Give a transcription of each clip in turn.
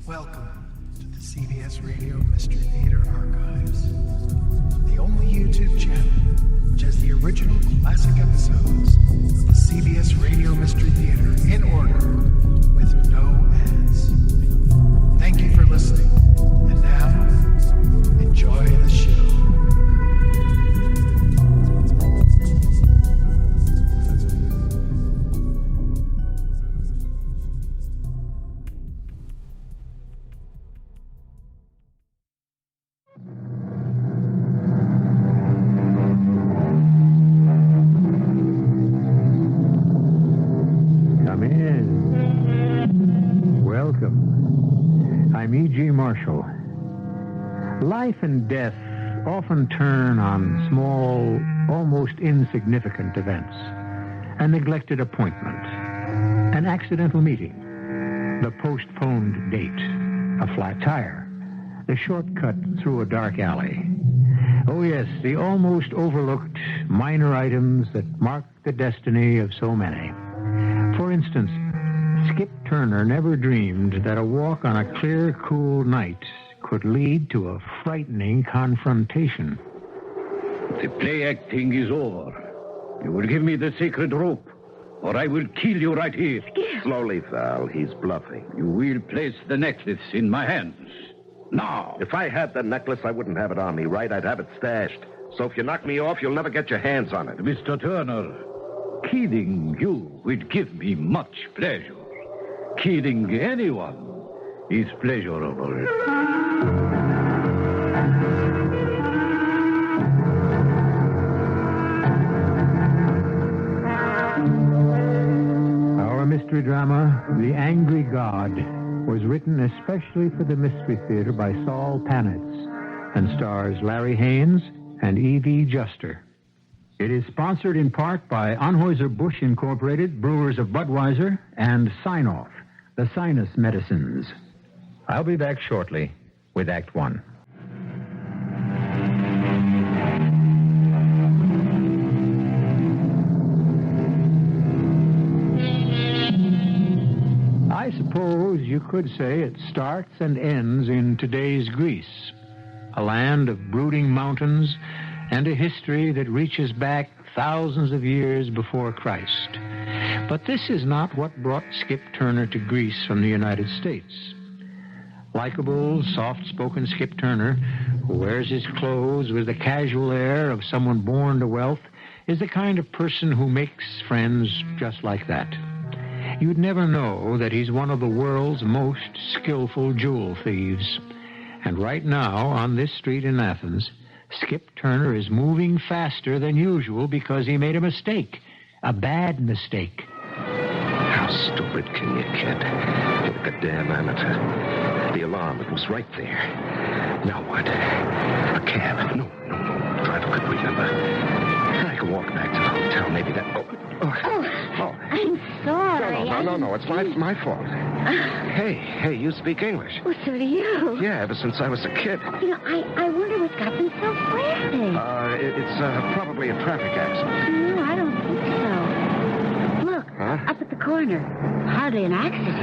Welcome to the CBS Radio Mystery Theater Archives, the only YouTube channel which has the original classic episodes of the CBS Radio Mystery Theater in order with no ads. Thank you for listening, and now, enjoy the show. Marshall. Life and death often turn on small, almost insignificant events. A neglected appointment, an accidental meeting, the postponed date, a flat tire, the shortcut through a dark alley. Oh yes, the almost overlooked minor items that mark the destiny of so many. For instance, Skip Turner never dreamed that a walk on a clear, cool night could lead to a frightening confrontation. The play acting is over. You will give me the sacred rope, or I will kill you right here. Slowly, Val. He's bluffing. You will place the necklace in my hands. Now. If I had the necklace, I wouldn't have it on me, right? I'd have it stashed. So if you knock me off, you'll never get your hands on it. Mr. Turner, killing you would give me much pleasure. Killing anyone is pleasurable. Our mystery drama, The Angry God, was written especially for the Mystery Theater by Saul Panitz and stars Larry Haines and Evie Juster. It is sponsored in part by Anheuser-Busch Incorporated, Brewers of Budweiser, and Sign-Off, the sinus medicines. I'll be back shortly with Act One. I suppose you could say it starts and ends in today's Greece, a land of brooding mountains and a history that reaches back thousands of years before Christ. But this is not what brought Skip Turner to Greece from the United States. Likeable, soft-spoken Skip Turner, who wears his clothes with the casual air of someone born to wealth, is the kind of person who makes friends just like that. You'd never know that he's one of the world's most skillful jewel thieves. And right now, on this street in Athens, Skip Turner is moving faster than usual because he made a mistake. A bad mistake. How stupid can you get? Like a damn amateur. The alarm, it was right there. Now what? A cab? No. The driver could remember. I can walk back to the hotel. Maybe that... Oh. I'm sorry. No. It's my fault. Hey, you speak English. Well, so do you. Yeah, ever since I was a kid. You know, I wonder what's got them so frantic. It's probably a traffic accident. No, I don't think so. Look, up at the corner. Hardly an accident.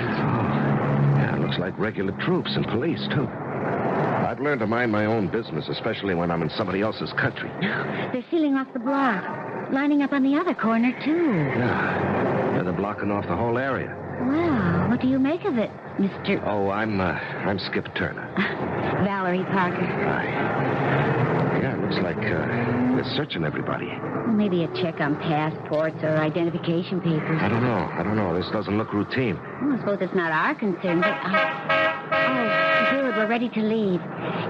Yeah, it looks like regular troops and police, too. I've learned to mind my own business, especially when I'm in somebody else's country. They're sealing off the block. Lining up on the other corner, too. Yeah, they're blocking off the whole area. Well, what do you make of it, Mr... Oh, I'm Skip Turner. Valerie Parker. Hi. Yeah, it looks like they're searching everybody. Well, maybe a check on passports or identification papers. I don't know. This doesn't look routine. Well, I suppose it's not our concern, but... Oh, good. We're ready to leave.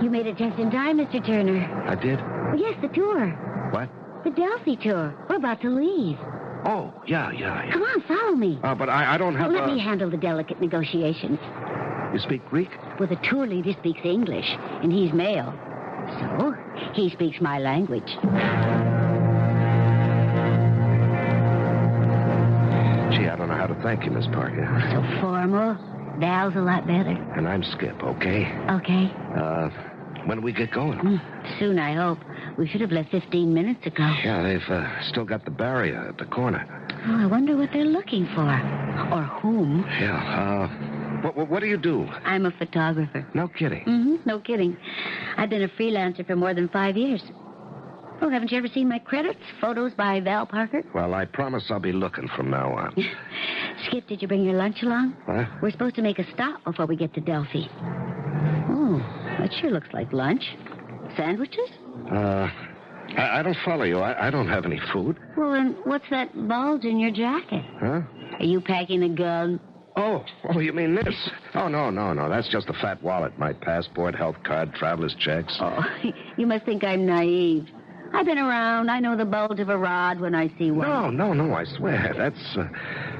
You made it just in time, Mr. Turner. I did? Well, yes, the tour. What? The Delphi tour. We're about to leave. Oh, yeah. Come on, follow me. But I don't have Let me handle the delicate negotiations. You speak Greek? Well, the tour leader speaks English, and he's male. So, he speaks my language. Gee, I don't know how to thank you, Miss Parker. So formal. Val's a lot better. And I'm Skip, okay? Okay. When do we get going? Soon, I hope. We should have left 15 minutes ago. Yeah, they've still got the barrier at the corner. Oh, I wonder what they're looking for. Or whom. Yeah, What do you do? I'm a photographer. No kidding. Mm-hmm, no kidding. I've been a freelancer for more than 5 years. Oh, haven't you ever seen my credits? Photos by Val Parker? Well, I promise I'll be looking from now on. Skip, did you bring your lunch along? What? We're supposed to make a stop before we get to Delphi. Oh, that sure looks like lunch. Sandwiches? I don't follow you. I don't have any food. Well, then what's that bulge in your jacket? Huh? Are you packing a gun? Oh, you mean this? Oh, no. That's just a fat wallet. My passport, health card, traveler's checks. Oh, you must think I'm naive. I've been around. I know the bulge of a rod when I see one. No, I swear.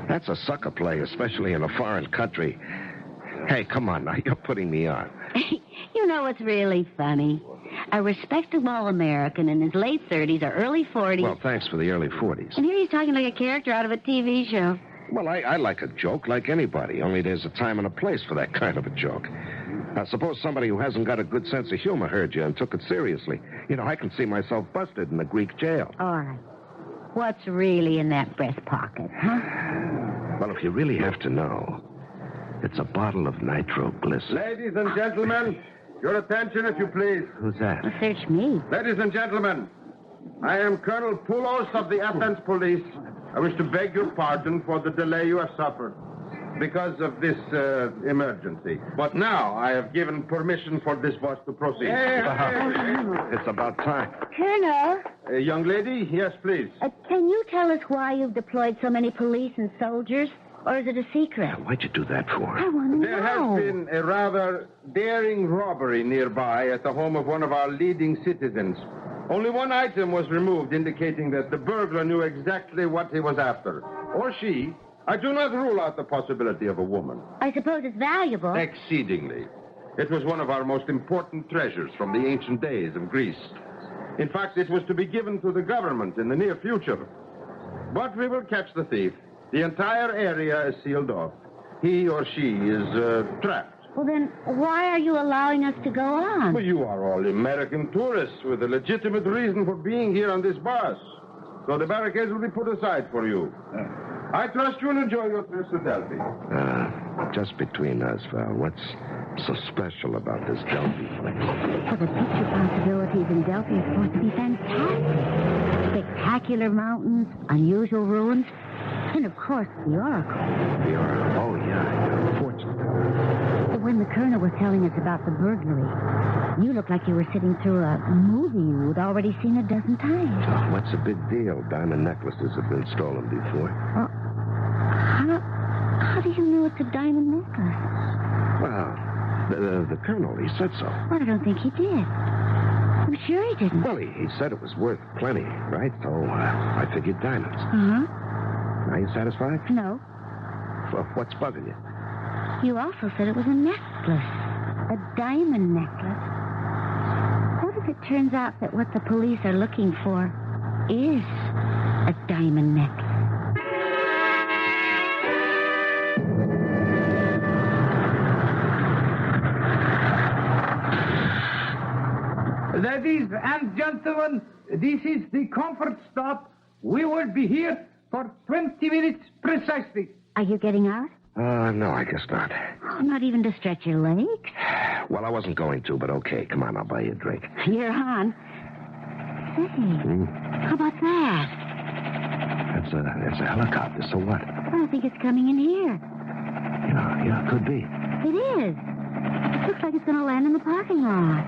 That's a sucker play, especially in a foreign country. Hey, come on now. You're putting me on. You know what's really funny? A respectable American in his late 30s or early 40s. Well, thanks for the early 40s. And here he's talking like a character out of a TV show. Well, I like a joke like anybody, only there's a time and a place for that kind of a joke. Now, suppose somebody who hasn't got a good sense of humor heard you and took it seriously. You know, I can see myself busted in a Greek jail. All right. What's really in that breast pocket, huh? Well, if you really have to know, it's a bottle of nitroglycerin. Ladies and gentlemen, your attention, if you please. Who's that? Well, search me. Ladies and gentlemen, I am Colonel Poulos of the Athens Police. I wish to beg your pardon for the delay you have suffered because of this emergency. But now I have given permission for this bus to proceed. It's about time. Colonel, Young lady, yes, please. can you tell us why you've deployed so many police and soldiers? Or is it a secret? Why'd you do that for? I want to There know. has been a rather daring robbery nearby at the home of one of our leading citizens. Only one item was removed, indicating that the burglar knew exactly what he was after. Or she. I do not rule out the possibility of a woman. I suppose it's valuable. Exceedingly. It was one of our most important treasures from the ancient days of Greece. In fact, it was to be given to the government in the near future. But we will catch the thief. The entire area is sealed off. He or she is trapped. Well, then, why are you allowing us to go on? Well, you are all American tourists with a legitimate reason for being here on this bus. So the barricades will be put aside for you. I trust you will enjoy your trip to Delphi. Just between us, Val, what's so special about this Delphi place? Well, the picture possibilities in Delphi are supposed to be fantastic. Spectacular mountains, unusual ruins, and, of course, the Oracle. The Oracle? Oh, yeah. Fortunate. When the colonel was telling us about the burglary, you looked like you were sitting through a movie you'd already seen a dozen times. Oh, what's the big deal? Diamond necklaces have been stolen before. Well, how do you know it's a diamond necklace? Well, the colonel, he said so. Well, I don't think he did. I'm sure he didn't. Well, he said it was worth plenty, right? So I figured diamonds. Uh-huh. Are you satisfied? No. Well, what's bugging you? You also said it was a necklace. A diamond necklace. What if it turns out that what the police are looking for is a diamond necklace? Ladies and gentlemen, this is the comfort stop. We will be here for 20 minutes precisely. Are you getting out? No, I guess not. Oh, not even to stretch your legs? Well, I wasn't going to, but okay. Come on, I'll buy you a drink. You're on. Say, how about that? That's a helicopter, so what? Well, I think it's coming in here. Yeah, could be. It is. It looks like it's going to land in the parking lot.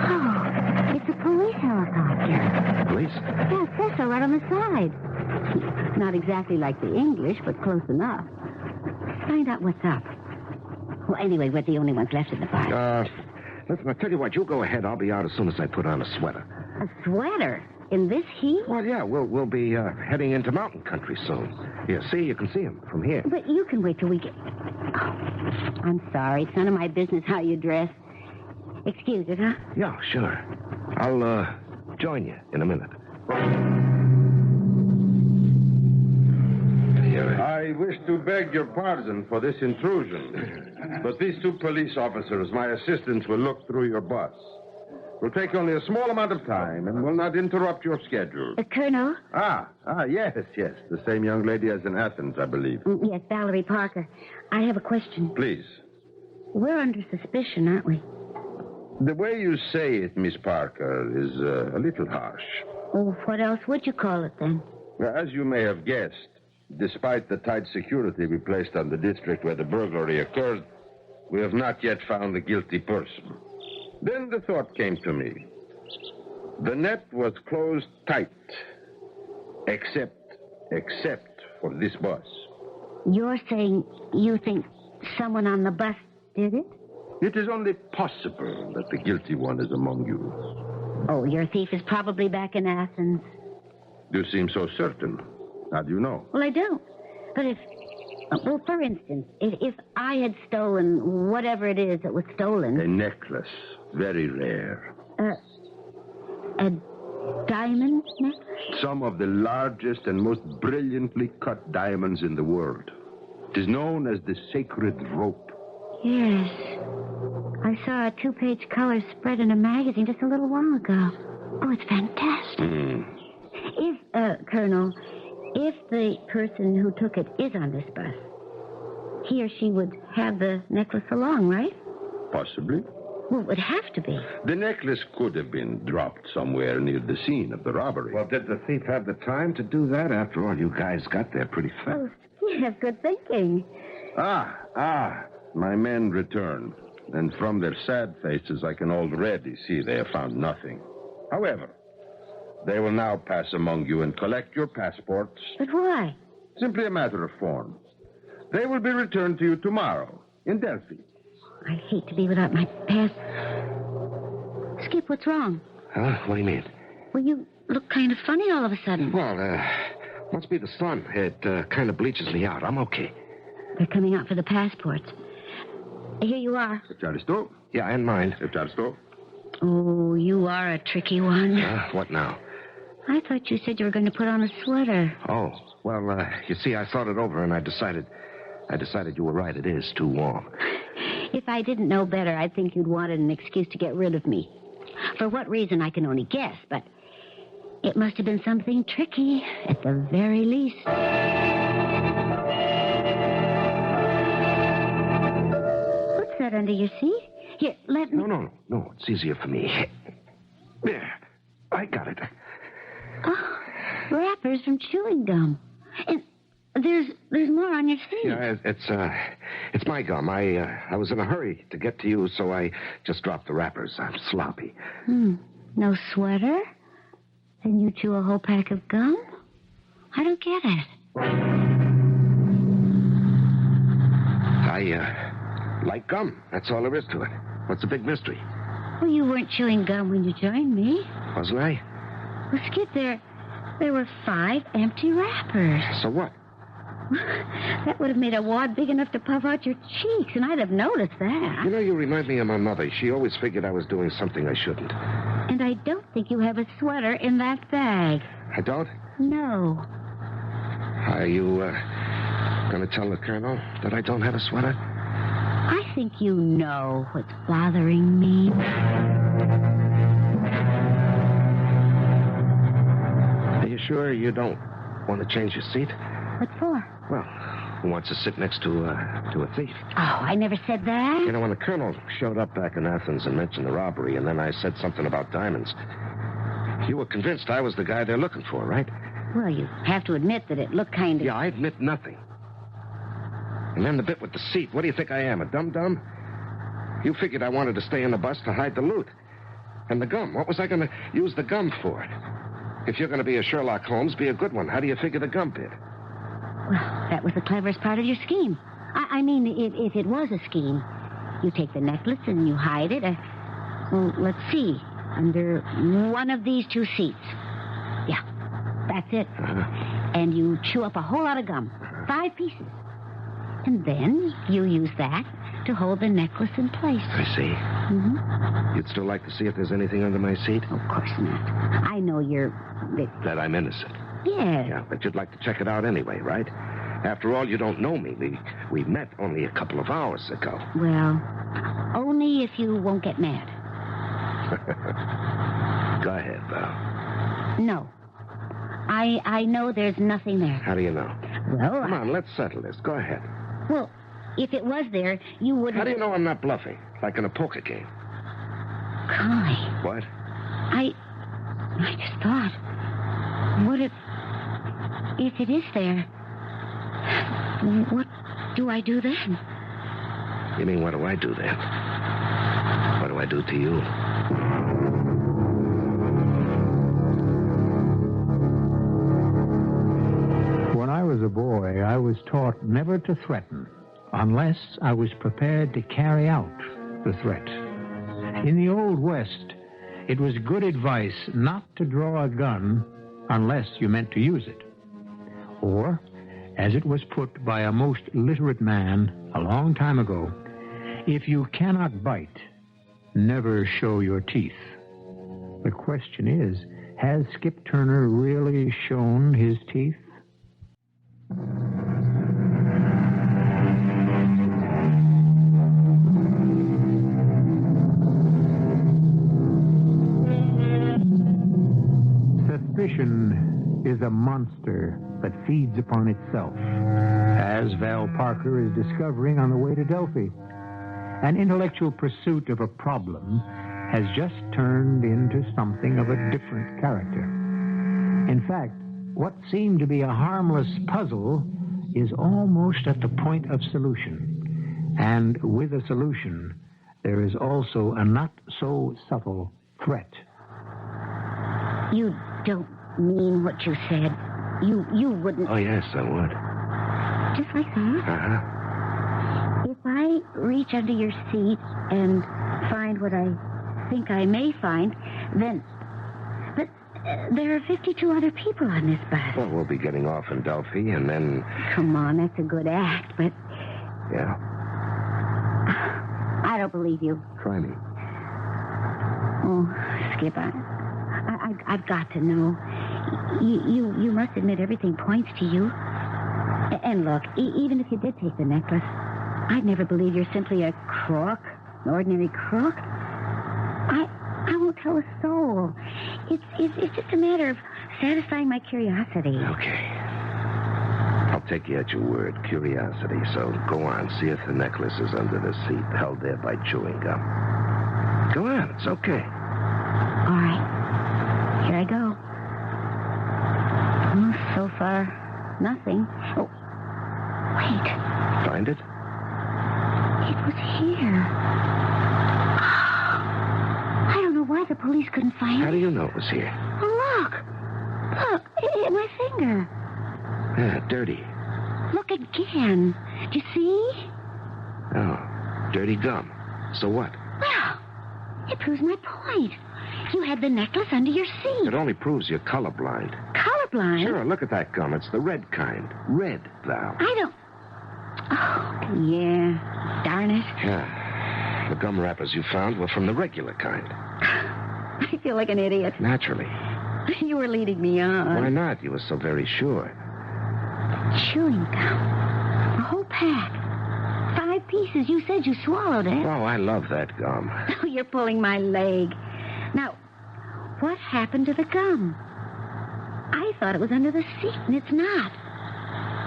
Oh, it's a police helicopter. Police? Yeah, it says so right on the side. Not exactly like the English, but close enough. Let's find out what's up. Well, anyway, we're the only ones left in the bus. Listen, I tell you what, you go ahead. I'll be out as soon as I put on a sweater. A sweater? In this heat? Well, yeah, we'll be heading into mountain country soon. Here, see, you can see him from here. But you can wait till we get... Oh, I'm sorry. It's none of my business how you dress. Excuse it, huh? Yeah, sure. I'll join you in a minute. I wish to beg your pardon for this intrusion, but these two police officers, my assistants, will look through your bus. Will take only a small amount of time and will not interrupt your schedule. Colonel? Yes. The same young lady as in Athens, I believe. Yes, Valerie Parker. I have a question. Please. We're under suspicion, aren't we? The way you say it, Miss Parker, is a little harsh. Oh, what else would you call it, then? Well, as you may have guessed, despite the tight security we placed on the district where the burglary occurred, we have not yet found the guilty person. Then the thought came to me. The net was closed tight, except for this bus. You're saying you think someone on the bus did it? It is only possible that the guilty one is among you. Oh, your thief is probably back in Athens. You seem so certain. How do you know? Well, I don't. But well, for instance, if I had stolen whatever it is that was stolen... A necklace. Very rare. A diamond necklace? Some of the largest and most brilliantly cut diamonds in the world. It is known as the sacred rope. Yes. I saw a 2-page color spread in a magazine just a little while ago. Oh, it's fantastic. Colonel, if the person who took it is on this bus, he or she would have the necklace along, right? Possibly. Well, it would have to be. The necklace could have been dropped somewhere near the scene of the robbery. Well, did the thief have the time to do that? After all, you guys got there pretty fast. Oh, you have good thinking. My men return. And from their sad faces, I can already see they have found nothing. However, they will now pass among you and collect your passports. But why? Simply a matter of form. They will be returned to you tomorrow in Delphi. I hate to be without my pass. Skip, what's wrong? Huh? What do you mean? Well, you look kind of funny all of a sudden. Well, must be the sun. It kind of bleaches me out. I'm okay. They're coming out for the passports. Here you are. Charisto? Yeah, and mine. Charisto? Oh, you are a tricky one. What now? I thought you said you were going to put on a sweater. Oh, well, you see, I thought it over, and I decided you were right. It is too warm. If I didn't know better, I'd think you'd wanted an excuse to get rid of me. For what reason, I can only guess, but it must have been something tricky, at the very least. What's that under your seat? Here, let me... No, it's easier for me. There, I got it. Oh, wrappers from chewing gum. And there's more on your seat. Yeah, it's my gum. I was in a hurry to get to you, so I just dropped the wrappers. I'm sloppy. No sweater? Then you chew a whole pack of gum? I don't get it. I like gum. That's all there is to it. What's the big mystery? Well, you weren't chewing gum when you joined me. Wasn't I? Well, Skip, there were 5 empty wrappers. So what? That would have made a wad big enough to puff out your cheeks, and I'd have noticed that. You know, you remind me of my mother. She always figured I was doing something I shouldn't. And I don't think you have a sweater in that bag. I don't? No. Are you going to tell the colonel that I don't have a sweater? I think you know what's bothering me. Are you sure you don't want to change your seat? What for? Well, who wants to sit next to a thief? Oh, I never said that. You know, when the colonel showed up back in Athens and mentioned the robbery, and then I said something about diamonds, you were convinced I was the guy they're looking for, right? Well, you have to admit that it looked kind of... Yeah, I admit nothing. And then the bit with the seat. What do you think I am, a dum-dum? You figured I wanted to stay in the bus to hide the loot. And the gum. What was I going to use the gum for? If you're going to be a Sherlock Holmes, be a good one. How do you figure the gum bit? Well, that was the cleverest part of your scheme. I mean, if it was a scheme, you take the necklace and you hide it. Well, let's see. Under one of these 2 seats. Yeah, that's it. And you chew up a whole lot of gum. 5 pieces. And then you use that to hold the necklace in place. I see. Mm-hmm. You'd still like to see if there's anything under my seat? Of course not. I know you're... That I'm innocent. Yes. Yeah, but you'd like to check it out anyway, right? After all, you don't know me. We met only a couple of hours ago. Well, only if you won't get mad. Go ahead, Val. No. I know there's nothing there. How do you know? Well, Come on, let's settle this. Go ahead. Well, if it was there, you wouldn't... How do you know I'm not bluffing? Like in a poker game. Golly. What? I just thought, what if it is there? What do I do then? You mean, what do I do then? What do I do to you? When I was a boy, I was taught never to threaten unless I was prepared to carry out the threat. In the Old West, it was good advice not to draw a gun unless you meant to use it. Or, as it was put by a most literate man a long time ago, if you cannot bite, never show your teeth. The question is, has Skip Turner really shown his teeth? Suspicion is a monster that feeds upon itself, as Val Parker is discovering on the way to Delphi. An intellectual pursuit of a problem has just turned into something of a different character. In fact, what seemed to be a harmless puzzle is almost at the point of solution. And with a solution, there is also a not-so-subtle threat. You don't mean what you said. You wouldn't... Oh, yes, I would. Just like that? Uh-huh. If I reach under your seat and find what I think I may find, then... But there are 52 other people on this bus. Well, we'll be getting off in Delphi, and then... Come on, that's a good act, but... Yeah? I don't believe you. Try me. Oh, Skip, I've got to know. You must admit everything points to you. And look, even if you did take the necklace, I'd never believe you're simply a crook, an ordinary crook. I won't tell a soul. It's just a matter of satisfying my curiosity. Okay. I'll take you at your word, curiosity. So go on, see if the necklace is under the seat, held there by chewing gum. Go on, it's okay. All right. Here I go. Oh, so far, nothing. Oh, wait. Find it? It was here. I don't know why the police couldn't find it. How do you know it was here? Oh, look. Look, my finger. Yeah, dirty. Look again. Do you see? Oh, dirty gum. So what? Well, it proves my point. You had the necklace under your seat. It only proves you're colorblind. Colorblind? Sure, look at that gum. It's the red kind. Red, Val. I don't... Oh, yeah. Darn it. Yeah. The gum wrappers you found were from the regular kind. I feel like an idiot. Naturally. You were leading me on. Why not? You were so very sure. Chewing gum. A whole pack. 5 pieces. You said you swallowed it. Oh, I love that gum. Oh, you're pulling my leg. Now, what happened to the gum? I thought it was under the seat, and it's not.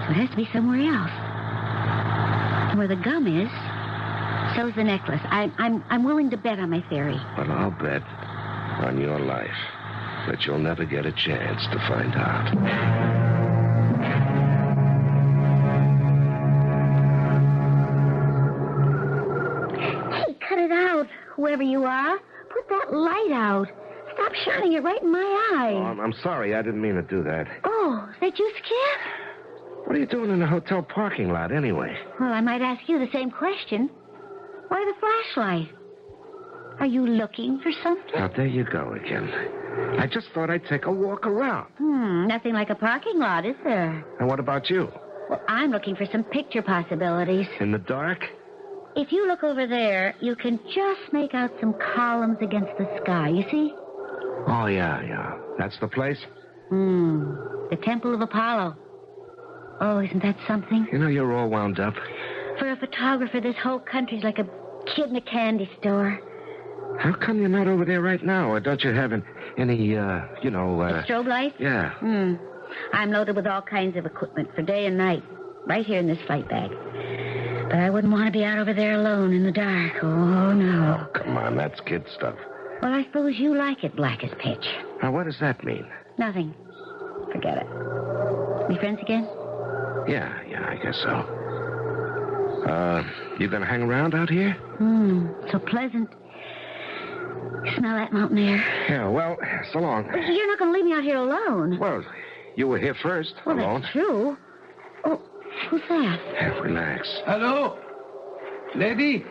So it has to be somewhere else. And where the gum is, so's the necklace. I'm willing to bet on my theory. But I'll bet on your life that you'll never get a chance to find out. Hey, cut it out, whoever you are. Put that light out. Stop shining it right in my eye. Oh, I'm sorry. I didn't mean to do that. Oh, is that you, Skip? What are you doing in the hotel parking lot, anyway? Well, I might ask you the same question. Why the flashlight? Are you looking for something? Now, there you go again. I just thought I'd take a walk around. Nothing like a parking lot, is there? And what about you? Well, I'm looking for some picture possibilities. In the dark? If you look over there, you can just make out some columns against the sky. You see? Oh, yeah. That's the place? The Temple of Apollo. Oh, isn't that something? You know, you're all wound up. For a photographer, this whole country's like a kid in a candy store. How come you're not over there right now? Or don't you have any, The strobe light? Yeah. I'm loaded with all kinds of equipment for day and night, right here in this flight bag. But I wouldn't want to be out over there alone in the dark. Oh, no. Oh, come on, that's kid stuff. Well, I suppose you like it black as pitch. Now, what does that mean? Nothing. Forget it. We friends again? Yeah, I guess so. You gonna hang around out here? So pleasant. You smell that mountain air? Yeah, well, so long. You're not going to leave me out here alone. Well, you were here first, Well, alone. that's true. Oh, who's that? Yeah, relax. Hello? Lady?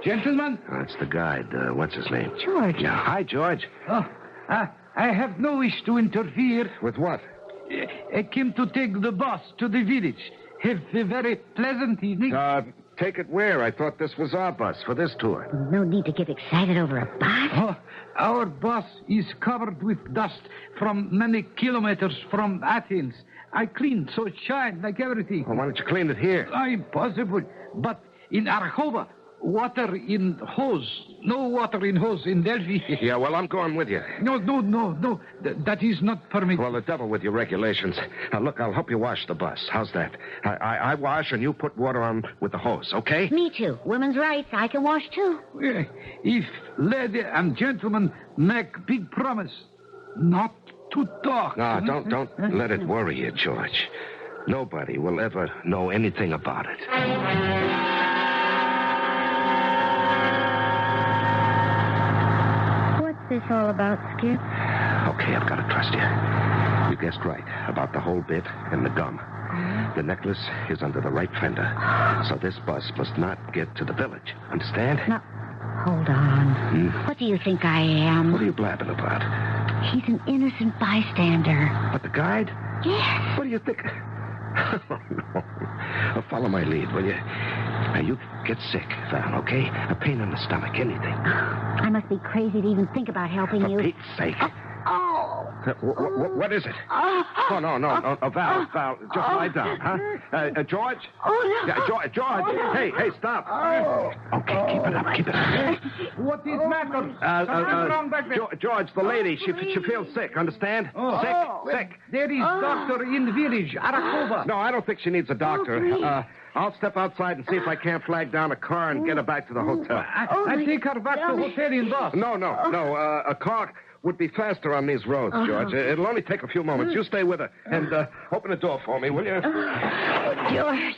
Gentlemen? Oh, it's the guide. What's his name? George. Yeah, hi, George. Oh, I have no wish to interfere. With what? I came to take the bus to the village. Have a very pleasant evening. Take it where? I thought this was our bus for this tour. No need to get excited over a bus. Oh, our bus is covered with dust from many kilometers from Athens. I cleaned so it shines like everything. Well, why don't you clean it here? Impossible. But in Archova, water in hose. No water in hose in Delphi. Yeah, well, I'm going with you. No. That is not permitted. Well, the devil with your regulations. Now, look, I'll help you wash the bus. How's that? I wash and you put water on with the hose, okay? Me too. Women's rights. I can wash too. If lady and gentlemen make big promise not to talk. No, don't let it worry you, George. Nobody will ever know anything about it. What's this all about, Skip? Okay, I've got to trust you. You guessed right about the whole bit and the gum. The necklace is under the right fender. So this bus must not get to the village. Understand? No. Hold on. What do you think I am? What are you blabbing about? He's an innocent bystander. But the guide? Yes. What do you think? Oh, no. Follow my lead, will you? Now, you get sick, Val, okay? A pain in the stomach, anything. I must be crazy to even think about helping For you. Pete's sake. Oh. What is it? Oh, no. Val, just lie down, huh? George? Oh, no. Yeah, George. Hey, stop. Oh. Okay, keep it up. What is matter? Something wrong back there. George, the lady, she feels sick, understand? Sick. There is doctor in the village, Arachova. No, I don't think she needs a doctor. I'll step outside and see if I can't flag down a car and get her back to the hotel. I take her back to the hotel in bus. No. A car would be faster on these roads, George. It'll only take a few moments. You stay with her and open the door for me, will you? George.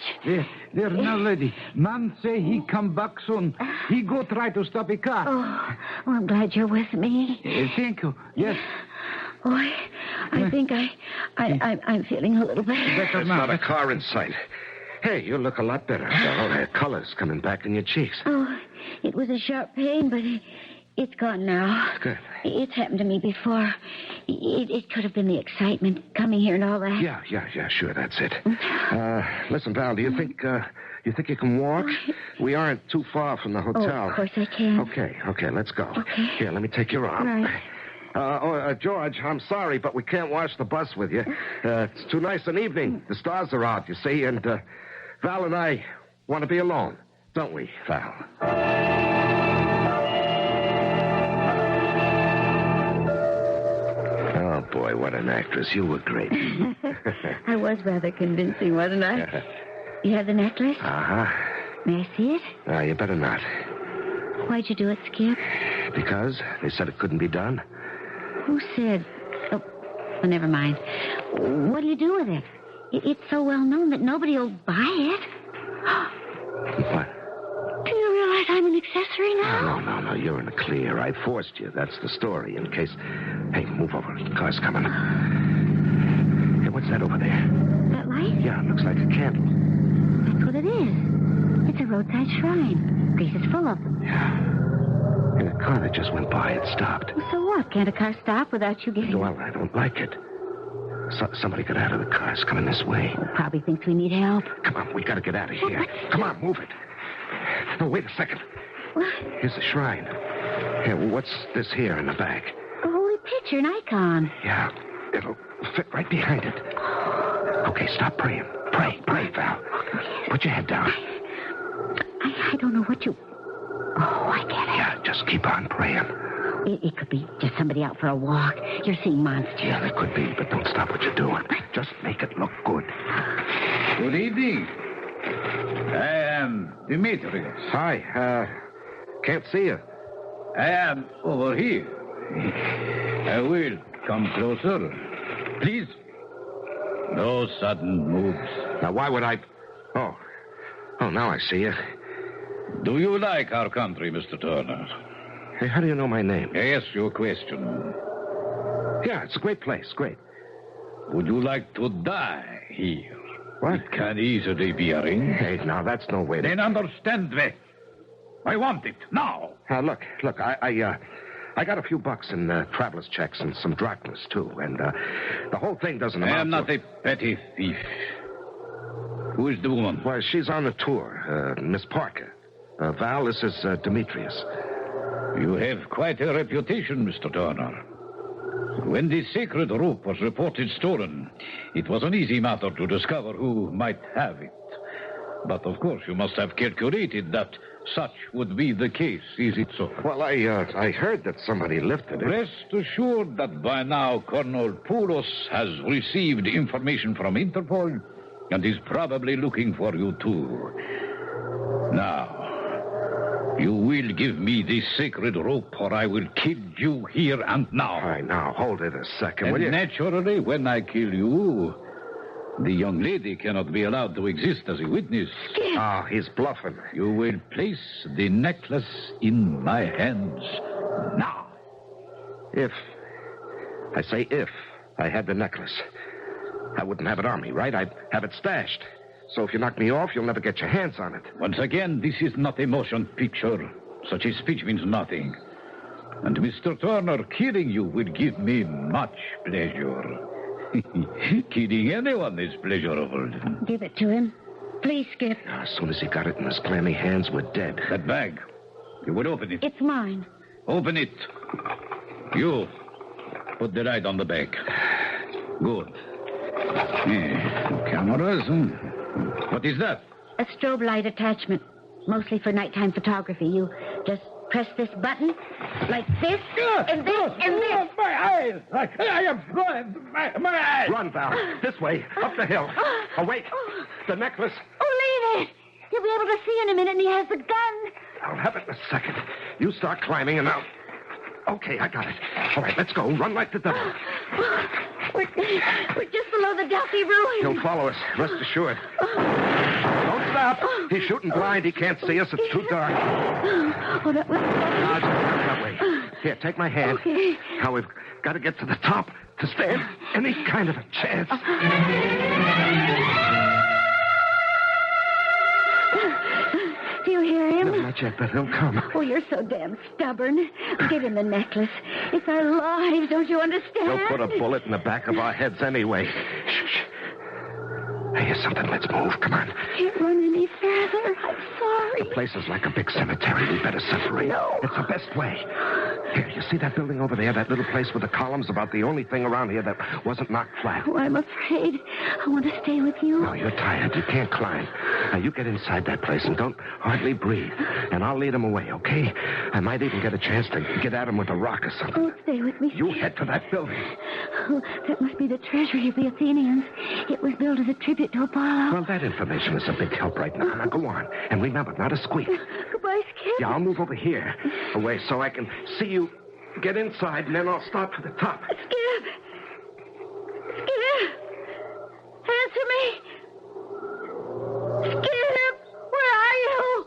There now, lady. Man say he come back soon. He go try to stop a car. Oh, I'm glad you're with me. Thank you. Yes. Boy, I think I'm feeling a little better. There's not a car in sight. Hey, you look a lot better, fellow. That color's coming back in your cheeks. Oh, it was a sharp pain, but it's gone now. Good. It's happened to me before. It could have been the excitement coming here and all that. Yeah, sure, that's it. Listen, Val, do you think you can walk? We aren't too far from the hotel. Oh, of course I can. Okay, let's go. Okay. Here, let me take your arm. Right. George, I'm sorry, but we can't wash the bus with you. It's too nice an evening. The stars are out, you see, and Val and I want to be alone, don't we, Val? Oh, boy, what an actress. You were great. I was rather convincing, wasn't I? You have the necklace? Uh-huh. May I see it? You better not. Why'd you do it, Skip? Because they said it couldn't be done. Who said? Oh, well, never mind. What'll you do with it? It's so well known that nobody will buy it. What? Do you realize I'm an accessory now? No. You're in the clear. I forced you. That's the story. In case... Hey, move over. The car's coming. Hey, what's that over there? That light? Yeah, it looks like a candle. That's what it is. It's a roadside shrine. Greece is full of them. Yeah. And a car that just went by, it stopped. Well, so what? Can't a car stop without you getting... Well, I don't like it. Somebody got out of the car. It's coming this way. Probably thinks we need help. Come on, we got to get out of here. Come on, move it. No, wait a second. What? Here's the shrine. Here, what's this here in the back? A holy picture, an icon. Yeah, it'll fit right behind it. Okay, stop praying. Pray, Val. Put your head down. I don't know what you... Oh, I get it. Yeah, just keep on praying. It could be just somebody out for a walk. You're seeing monsters. Yeah, it could be, but don't stop what you're doing. Just make it look good. Good evening. I am Demetrius. Hi, can't see you. I am over here. I will come closer. Please. No sudden moves. Now, why would I... Oh, now I see you. Do you like our country, Mr. Turner? Hey, how do you know my name? I ask you a question. Yeah, it's a great place, great. Would you like to die here? What? It can easily be arranged. Hey, now, that's no way to... Then understand me. I want it now. Look, I got a few bucks in traveler's checks and some drachmas, too, and the whole thing doesn't amount I am not a petty thief. Who is the woman? Well, she's on the tour, Miss Parker. Val, this is Demetrius. You have quite a reputation, Mr. Turner. When the sacred rope was reported stolen, it was an easy matter to discover who might have it. But, of course, you must have calculated that such would be the case, is it so? Well, I heard that somebody lifted it. Rest assured that by now Colonel Poulos has received information from Interpol and is probably looking for you, too. Now, you will give me this sacred rope or I will kill you here and now. All right, now, hold it a second, will And you? naturally, when I kill you, the young lady cannot be allowed to exist as a witness. Oh, he's bluffing. You will place the necklace in my hands now. If I had the necklace, I wouldn't have it on me, right? I'd have it stashed. So if you knock me off, you'll never get your hands on it. Once again, this is not a motion picture. Such a speech means nothing. And Mr. Turner, killing you will give me much pleasure. Killing anyone is pleasurable. Give it to him. Please, Skip. As soon as he got it in his clammy hands, we're dead. That bag. You will open it. It's mine. Open it. You. Put the light on the bag. Good. Cameras. What is that? A strobe light attachment. Mostly for nighttime photography. You just press this button like this and this and this. My eyes! I am blind. My eyes! Run, Val. This way. Up the hill. Awake. The necklace. Oh, leave it. You'll be able to see in a minute, and he has the gun. I'll have it in a second. You start climbing, and I'll... Okay, I got it. All right, let's go. Run like the devil. We're just below the Delphi ruins. He'll follow us. Rest assured. Don't stop. He's shooting blind. He can't see us. It's too dark. Oh, that was... Just down that way. Here, take my hand. Okay. Now we've got to get to the top to stand any kind of a chance. Do you hear him? No, not yet, but he'll come. Oh, you're so damn stubborn. Give him the necklace. It's our lives, don't you understand? He'll put a bullet in the back of our heads anyway. Shh. I hear something. Let's move. Come on. Can't run any further. I'm sorry. The place is like a big cemetery. We better separate. No. It's the best way. Here, you see that building over there? That little place with the columns? About the only thing around here that wasn't knocked flat. Oh, I'm afraid. I want to stay with you. No, you're tired. You can't climb. Now, you get inside that place and don't hardly breathe. And I'll lead him away, okay? I might even get a chance to get at him with a rock or something. Oh, stay with me. You head to that building. Oh, that must be the treasury of the Athenians. It was built as a tribute to Apollo. Well, that information is a big help right now. Now, go on. And remember, not a squeak. Goodbye, Skip. Yeah, I'll move over here, away, so I can see you get inside, and then I'll start for the top. Skip! Skip! Answer me! Skip! Where are you?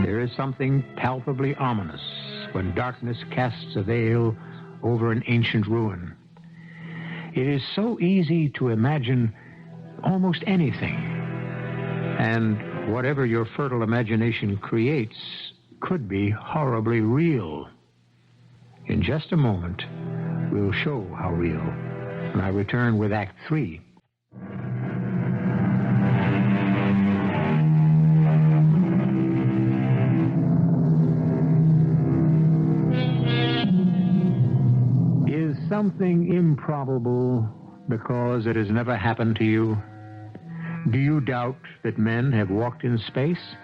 There is something palpably ominous when darkness casts a veil over an ancient ruin. It is so easy to imagine almost anything. And whatever your fertile imagination creates could be horribly real. In just a moment, we'll show how real. And I return with Act 3. Is something improbable because it has never happened to you? Do you doubt that men have walked in space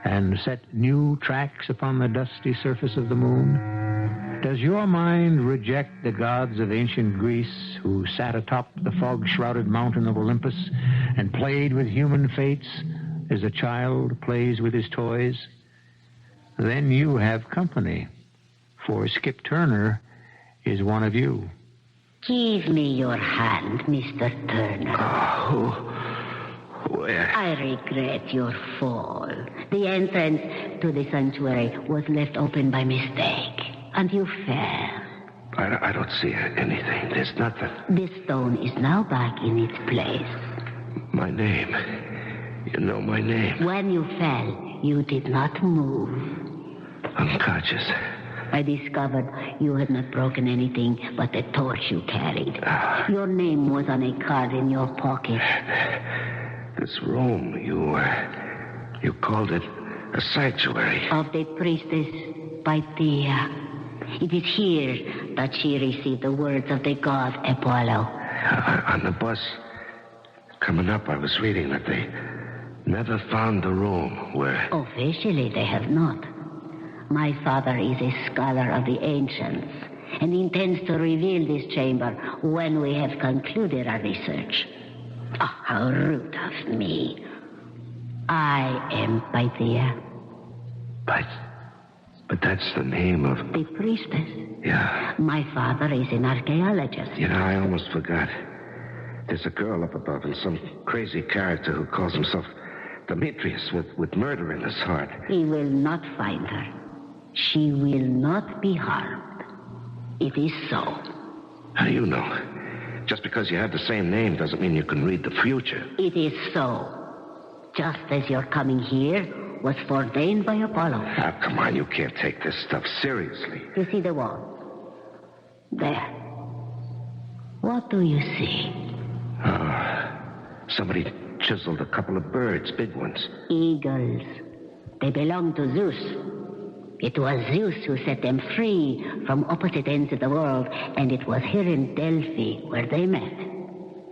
and set new tracks upon the dusty surface of the moon? Does your mind reject the gods of ancient Greece who sat atop the fog-shrouded mountain of Olympus and played with human fates as a child plays with his toys? Then you have company, for Skip Turner is one of you. Give me your hand, Mr. Turner. Oh, where? I regret your fall. The entrance to the sanctuary was left open by mistake, and you fell. I don't see anything. There's nothing. The stone is now back in its place. My name. You know my name. When you fell, you did not move. Unconscious. I discovered you had not broken anything but the torch you carried. Your name was on a card in your pocket. This room, you called it a sanctuary. Of the priestess Pythia. It is here that she received the words of the god Apollo. On the bus coming up, I was reading that they never found the room where... Officially, they have not. My father is a scholar of the ancients and intends to reveal this chamber when we have concluded our research. Oh, how rude of me. I am Pythia. But that's the name of... The priestess. Yeah. My father is an archaeologist. You know, I almost forgot. There's a girl up above and some crazy character who calls himself Demetrius with murder in his heart. He will not find her. She will not be harmed. It is so. How do you know? Just because you have the same name doesn't mean you can read the future. It is so. Just as your coming here was foreordained by Apollo. Oh, come on, you can't take this stuff seriously. You see the wall? There. What do you see? Somebody chiseled a couple of birds, big ones. Eagles. They belong to Zeus. It was Zeus who set them free from opposite ends of the world, and it was here in Delphi where they met.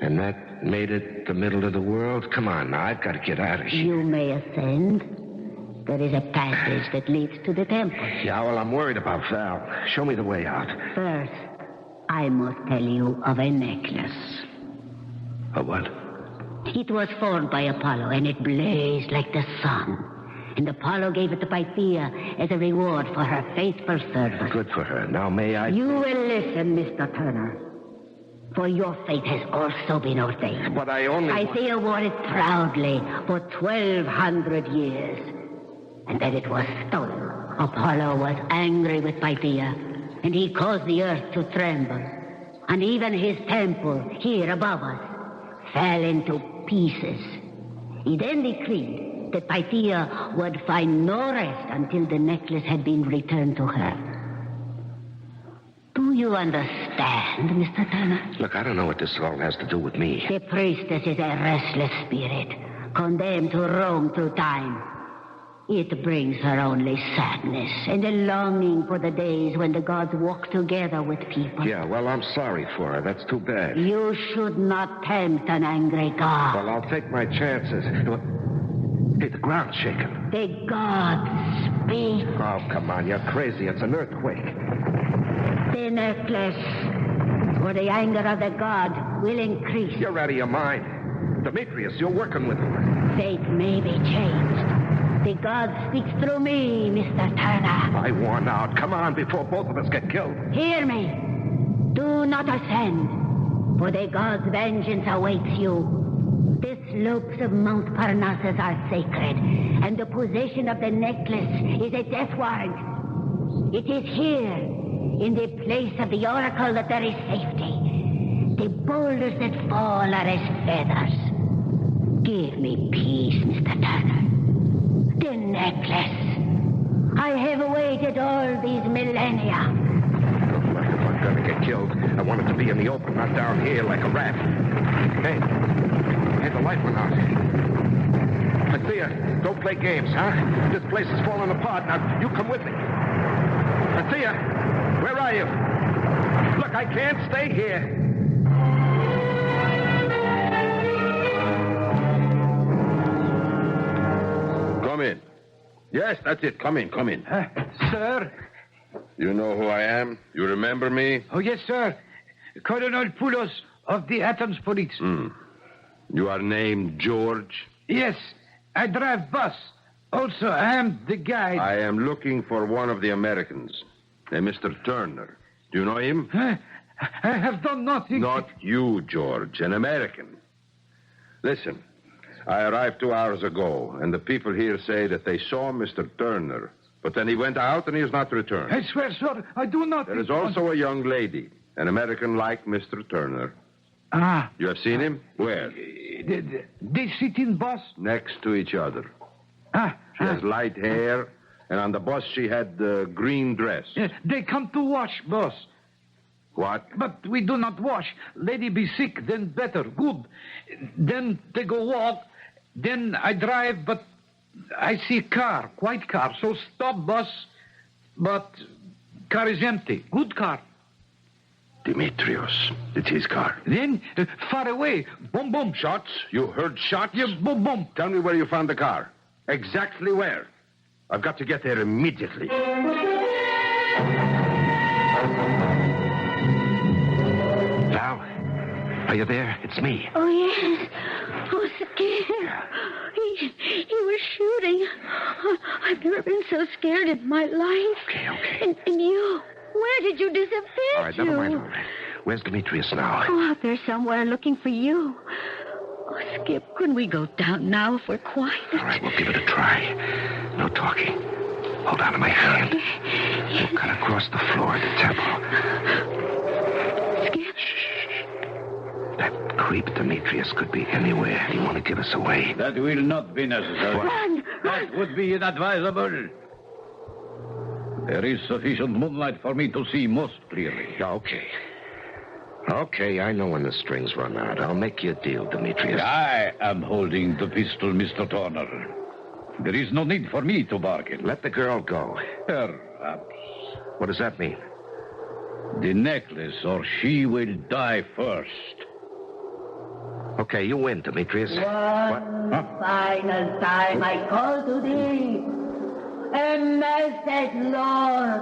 And that made it the middle of the world? Come on now, I've got to get out of here. You may ascend. There is a passage that leads to the temple. Yeah, well, I'm worried about Val. Show me the way out. First, I must tell you of a necklace. A what? It was formed by Apollo, and it blazed like the sun. And Apollo gave it to Pythia as a reward for her faithful service. Good for her. Now, may I... You will listen, Mr. Turner. For your fate has also been ordained. But I only... Pythia wore it proudly for 1,200 years. And then it was stolen. Apollo was angry with Pythia, and he caused the earth to tremble. And even his temple, here above us, fell into pieces. He then decreed that Pythia would find no rest until the necklace had been returned to her. Do you understand, Mr. Turner? Look, I don't know what this all has to do with me. The priestess is a restless spirit, condemned to roam through time. It brings her only sadness and a longing for the days when the gods walk together with people. Yeah, well, I'm sorry for her. That's too bad. You should not tempt an angry god. Well, I'll take my chances. Hey, the ground's shaking. The gods speak. Oh, come on, you're crazy. It's an earthquake. The necklace, for the anger of the god, will increase. You're out of your mind. Demetrius, you're working with him. Fate may be changed. The god speaks through me, Mr. Turner. I warn out. Come on, before both of us get killed. Hear me. Do not ascend, for the god's vengeance awaits you. The slopes of Mount Parnassus are sacred, and the possession of the necklace is a death warrant. It is here, in the place of the oracle, that there is safety. The boulders that fall are as feathers. Give me peace, Mr. Turner. The necklace. I have waited all these millennia. Look, if I'm going to get killed, I want it to be in the open, not down here like a rat. Hey, the light went out. Pythia, don't play games, huh? This place is falling apart. Now, you come with me. Pythia, where are you? Look, I can't stay here. Yes, that's it. Come in, come in. Sir? You know who I am? You remember me? Oh, yes, sir. Colonel Poulos of the Athens Police. You are named George? Yes, I drive bus. Also, I am the guide. I am looking for one of the Americans, a Mr. Turner. Do you know him? I have done nothing. Not you, George, an American. Listen, I arrived 2 hours ago, and the people here say that they saw Mr. Turner, but then he went out and he has not returned. I swear, sir, I do not. There is also a young lady, an American like Mr. Turner. Ah. You have seen him? Where? They sit in bus? Next to each other. Ah. She has light hair, and on the bus she had the green dress. They come to wash, boss. What? But we do not wash. Lady be sick, then better, good. Then they go walk. Then I drive, but I see car, white car. So stop bus, but car is empty. Good car. Demetrius. It's his car. Then, far away, boom, boom. Shots? You heard shots? Yeah, boom, boom. Tell me where you found the car. Exactly where. I've got to get there immediately. Val, are you there? It's me. Oh, yes. Oh, scared. He was shooting. I've never been so scared in my life. Okay. And you, where did you disappear All right, never mind. All right. Where's Demetrius now? Oh, out there somewhere looking for you. Oh, Skip, couldn't we go down now if we're quiet? All right, we'll give it a try. No talking. Hold on to my hand. We'll cut across the floor at the temple. Skip? That creep Demetrius could be anywhere. He want to give us away. That will not be necessary. Run! That would be inadvisable. There is sufficient moonlight for me to see most clearly. Okay. Okay, I know when the strings run out. I'll make you a deal, Demetrius. I am holding the pistol, Mr. Turner. There is no need for me to bargain. Let the girl go. Perhaps. What does that mean? The necklace, or she will die first. Okay, you win, Demetrius. Final time I call to thee. A message, Lord.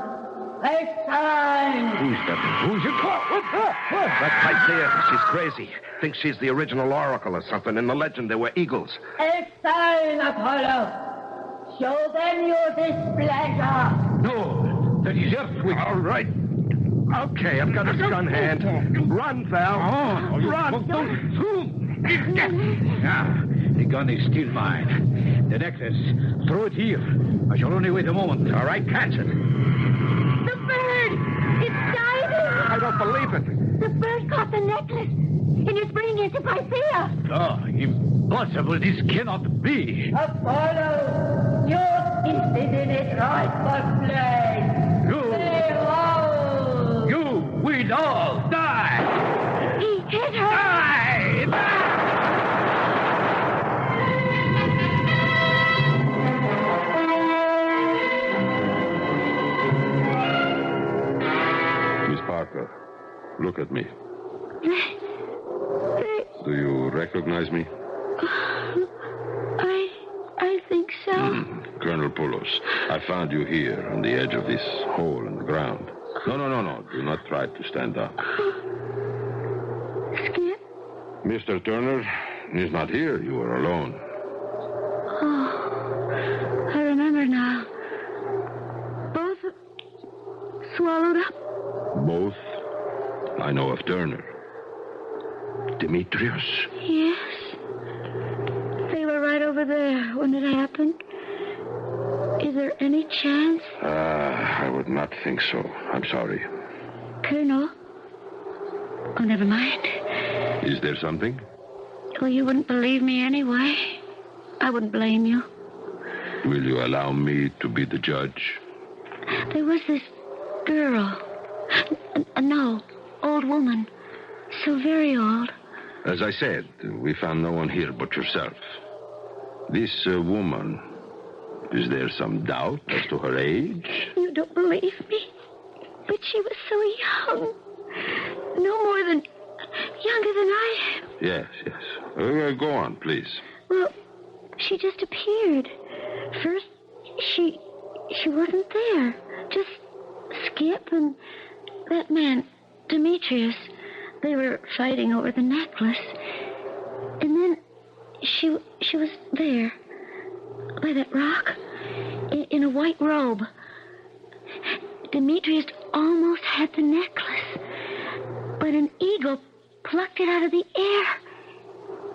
A sign. Who's that? Who's it? What? That Pythia, she's crazy. Thinks she's the original oracle or something. In the legend, there were eagles. A sign, Apollo. Show them your displeasure. No, that is earthquake. All right. Okay, I've got his gun hand. Run, Val. Run. Ah, the gun is still mine. The necklace, throw it here. I shall only wait a moment. All right, catch it. The bird! It's diving! I don't believe it. The bird caught the necklace, and it's bringing it to Pythia. Oh, impossible. This cannot be. Apollo, your gift is in its rightful place. Behold! You will all die. He hit her. Die! Miss Parker, look at me. Do you recognize me? I think so. Colonel Poulos, I found you here on the edge of this hole in the ground. No. Do not try to stand up. Skip? Mr. Turner is not here. You are alone. Oh, I remember now. Both swallowed up. Both? I know of Turner. Demetrius? Yes. They were right over there when it happened. Is there any chance? I would not think so. I'm sorry. Colonel? Oh, never mind. Is there something? Well, you wouldn't believe me anyway. I wouldn't blame you. Will you allow me to be the judge? There was this girl. No, old woman. So very old. As I said, we found no one here but yourself. This woman, is there some doubt as to her age? You don't believe me? But she was so young. No more than younger than I am. Yes. Go on, please. Well, she just appeared. First, she wasn't there. Just Skip and that man, Demetrius. They were fighting over the necklace. And then she was there, by that rock, in a white robe. Demetrius almost had the necklace, but an eagle plucked it out of the air,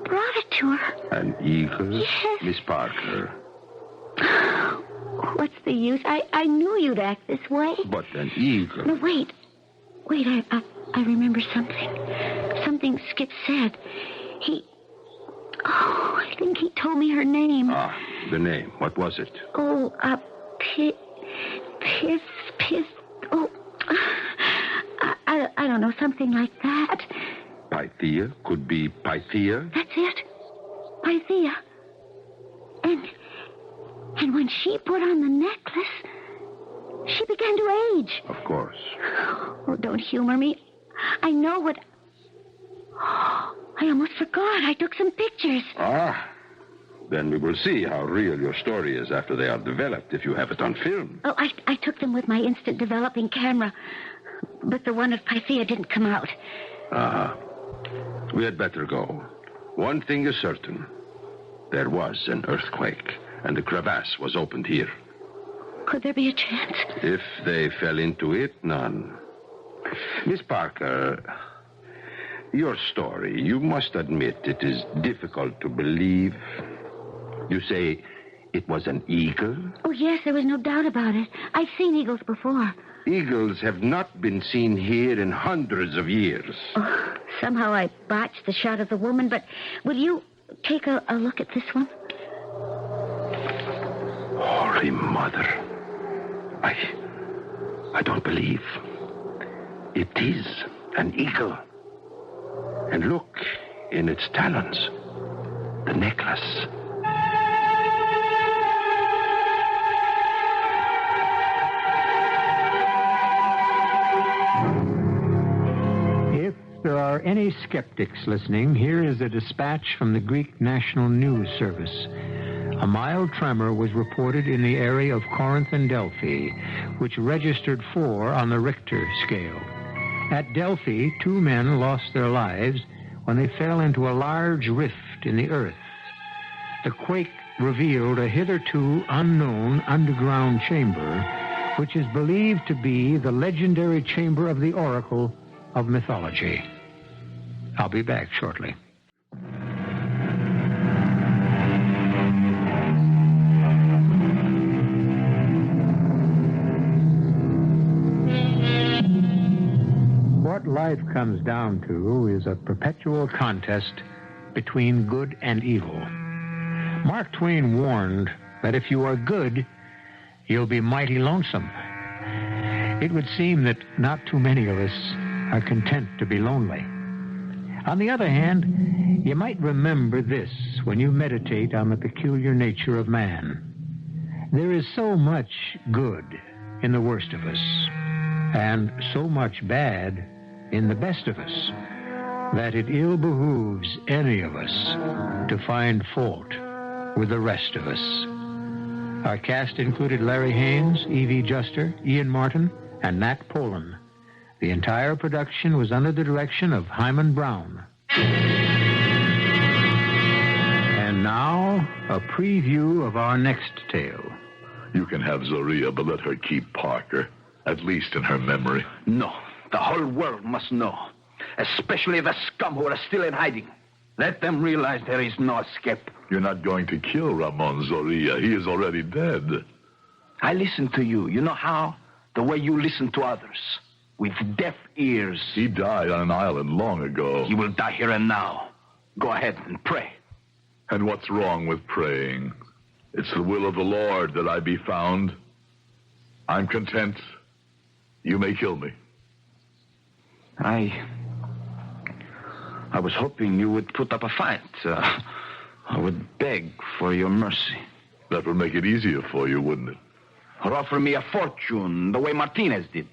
brought it to her. An eagle? Yes. Miss Parker. What's the use? I knew you'd act this way. But an eagle? No, wait. Wait, I remember something. Something Skip said. I think he told me her name. Ah, the name. What was it? Oh, Piss. Oh, I don't know, something like that. Pythia? Could be Pythia? That's it. Pythia. And when she put on the necklace, she began to age. Of course. Oh, don't humor me. I know what... Oh, I almost forgot. I took some pictures. Ah, then we will see how real your story is after they are developed, if you have it on film. Oh, I took them with my instant developing camera. But the one of Pythia didn't come out. Ah, we had better go. One thing is certain. There was an earthquake, and the crevasse was opened here. Could there be a chance? If they fell into it, none. Miss Parker, your story, you must admit it is difficult to believe. You say it was an eagle? Oh, yes, there was no doubt about it. I've seen eagles before. Eagles have not been seen here in hundreds of years. Oh, somehow I botched the shot of the woman, but will you take a look at this one? Holy Mother. I don't believe. It is an eagle. And look, in its talons, the necklace. If there are any skeptics listening, here is a dispatch from the Greek National News Service. A mild tremor was reported in the area of Corinth and Delphi, which registered 4 on the Richter scale. At Delphi, 2 men lost their lives when they fell into a large rift in the earth. The quake revealed a hitherto unknown underground chamber, which is believed to be the legendary chamber of the oracle of mythology. I'll be back shortly. What life comes down to is a perpetual contest between good and evil. Mark Twain warned that if you are good, you'll be mighty lonesome. It would seem that not too many of us are content to be lonely. On the other hand, you might remember this when you meditate on the peculiar nature of man. There is so much good in the worst of us, and so much bad in the best of us, that it ill behooves any of us to find fault with the rest of us. Our cast included Larry Haines, Evie Juster, Ian Martin, and Nat Polen. The entire production was under the direction of Hyman Brown. And now, a preview of our next tale. You can have Zoria, but let her keep Parker, at least in her memory. No, the whole world must know, especially the scum who are still in hiding. Let them realize there is no escape. You're not going to kill Ramon Zoria. He is already dead. I listen to you. You know how? The way you listen to others. With deaf ears. He died on an island long ago. He will die here and now. Go ahead and pray. And what's wrong with praying? It's the will of the Lord that I be found. I'm content. You may kill me. I was hoping you would put up a fight. I would beg for your mercy. That would make it easier for you, wouldn't it? Or offer me a fortune the way Martinez did.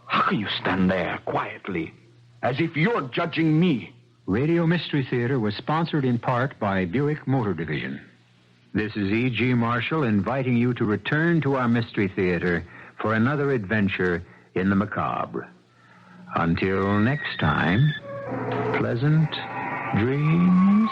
How can you stand there quietly, as if you're judging me? Radio Mystery Theater was sponsored in part by Buick Motor Division. This is E.G. Marshall inviting you to return to our Mystery Theater for another adventure in the macabre. Until next time, pleasant dreams.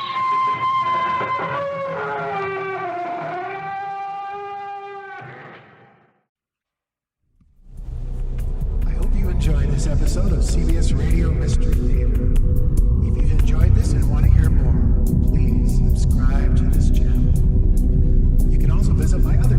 I hope you enjoyed this episode of CBS Radio Mystery Theater. If you've enjoyed this and want to hear more, please subscribe to this channel. You can also visit my other